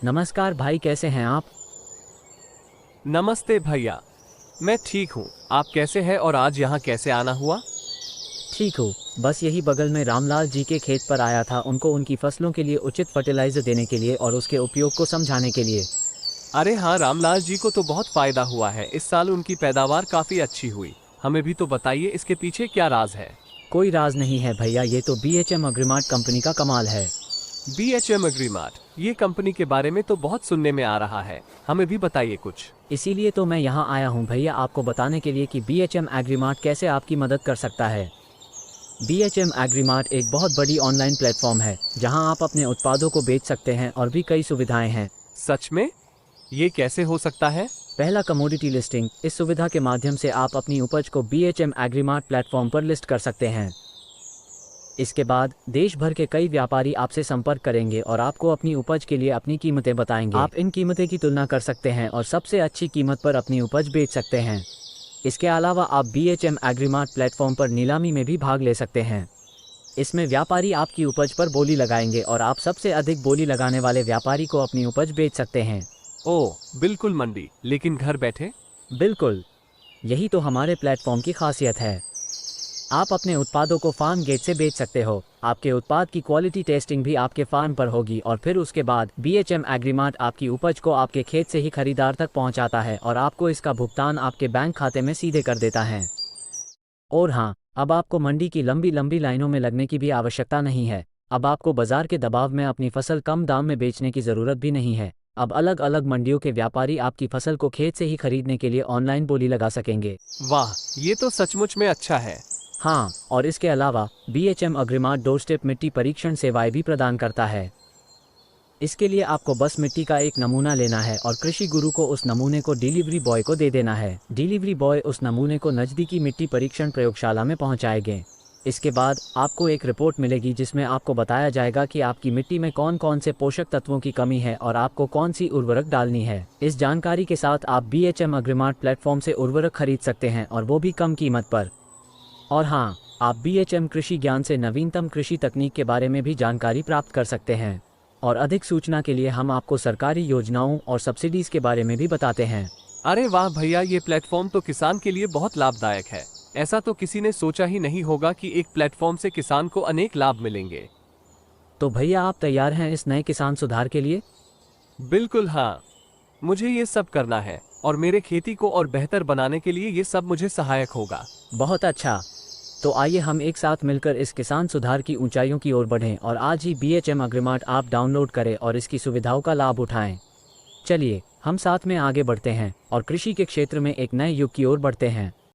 नमस्कार भाई, कैसे हैं आप? नमस्ते भैया। मैं ठीक हूँ। आप कैसे हैं और आज यहाँ कैसे आना हुआ? ठीक हूँ। बस यही बगल में रामलाल जी के खेत पर आया था, उनको उनकी फसलों के लिए उचित फर्टिलाइजर देने के लिए और उसके उपयोग को समझाने के लिए। अरे हाँ, रामलाल जी को तो बहुत फायदा हुआ है। इस साल उनकी पैदावार काफी अच्छी हुई। हमें भी तो बताइए इसके पीछे क्या राज है। कोई राज नहीं है भैया, ये तो BHM अग्रीमार्ट कंपनी का कमाल है। BHM एग्रीमार्ट, ये कंपनी के बारे में तो बहुत सुनने में आ रहा है। हमें भी बताइए कुछ। इसीलिए तो मैं यहाँ आया हूँ भैया, आपको बताने के लिए कि BHM एग्रीमार्ट कैसे आपकी मदद कर सकता है। BHM एग्रीमार्ट एक बहुत बड़ी ऑनलाइन प्लेटफॉर्म है जहाँ आप अपने उत्पादों को बेच सकते हैं और भी कई सुविधाएं हैं। सच में? ये कैसे हो सकता है? पहला, कमोडिटी लिस्टिंग। इस सुविधा के माध्यम से आप अपनी उपज को BHM एग्रीमार्ट प्लेटफॉर्म पर लिस्ट कर सकते हैं। इसके बाद देश भर के कई व्यापारी आपसे संपर्क करेंगे और आपको अपनी उपज के लिए अपनी कीमतें बताएंगे। आप इन कीमतें की तुलना कर सकते हैं और सबसे अच्छी कीमत पर अपनी उपज बेच सकते हैं। इसके अलावा आप BHM एग्रीमार्ट प्लेटफॉर्म पर नीलामी में भी भाग ले सकते हैं। इसमें व्यापारी आपकी उपज पर बोली लगाएंगे और आप सबसे अधिक बोली लगाने वाले व्यापारी को अपनी उपज बेच सकते हैं। ओह, बिल्कुल मंडी, लेकिन घर बैठे? बिल्कुल, यही तो हमारे प्लेटफॉर्म की खासियत है। आप अपने उत्पादों को फार्म गेट से बेच सकते हो। आपके उत्पाद की क्वालिटी टेस्टिंग भी आपके फार्म पर होगी और फिर उसके बाद BHM एग्रीमार्ट आपकी उपज को आपके खेत से ही खरीदार तक पहुंचाता है और आपको इसका भुगतान आपके बैंक खाते में सीधे कर देता है। और हाँ, अब आपको मंडी की लंबी लंबी लाइनों में लगने की भी आवश्यकता नहीं है। अब आपको बाजार के दबाव में अपनी फसल कम दाम में बेचने की ज़रूरत भी नहीं है। अब अलग अलग मंडियों के व्यापारी आपकी फसल को खेत से ही खरीदने के लिए ऑनलाइन बोली लगा सकेंगे। वाह, ये तो सचमुच में अच्छा है। हाँ, और इसके अलावा BHM अग्रीमार्ट डोरस्टेप मिट्टी परीक्षण सेवाएं भी प्रदान करता है। इसके लिए आपको बस मिट्टी का एक नमूना लेना है और कृषि गुरु को उस नमूने को डिलीवरी बॉय को दे देना है। डिलीवरी बॉय उस नमूने को नज़दीकी मिट्टी परीक्षण प्रयोगशाला में पहुंचाएंगे। इसके बाद आपको एक रिपोर्ट मिलेगी जिसमें आपको बताया जाएगा कि आपकी मिट्टी में कौन कौन से पोषक तत्वों की कमी है और आपको कौन सी उर्वरक डालनी है। इस जानकारी के साथ आप BHM अग्रीमार्ट प्लेटफॉर्म से उर्वरक खरीद सकते हैं और वो भी कम कीमत पर। और हाँ, आप BHM कृषि ज्ञान से नवीनतम कृषि तकनीक के बारे में भी जानकारी प्राप्त कर सकते हैं। और अधिक सूचना के लिए हम आपको सरकारी योजनाओं और सब्सिडीज के बारे में भी बताते हैं। अरे वाह भैया, ये प्लेटफॉर्म तो किसान के लिए बहुत लाभदायक है। ऐसा तो किसी ने सोचा ही नहीं होगा कि एक प्लेटफॉर्म से किसान को अनेक लाभ मिलेंगे। तो भैया, आप तैयार हैं इस नए किसान सुधार के लिए? बिल्कुल हाँ, मुझे ये सब करना है और मेरे खेती को और बेहतर बनाने के लिए ये सब मुझे सहायक होगा। बहुत अच्छा, तो आइए हम एक साथ मिलकर इस किसान सुधार की ऊंचाइयों की ओर बढ़ें और आज ही BHM अग्रीमार्ट आप डाउनलोड करें और इसकी सुविधाओं का लाभ उठाएं। चलिए हम साथ में आगे बढ़ते हैं और कृषि के क्षेत्र में एक नए युग की ओर बढ़ते हैं।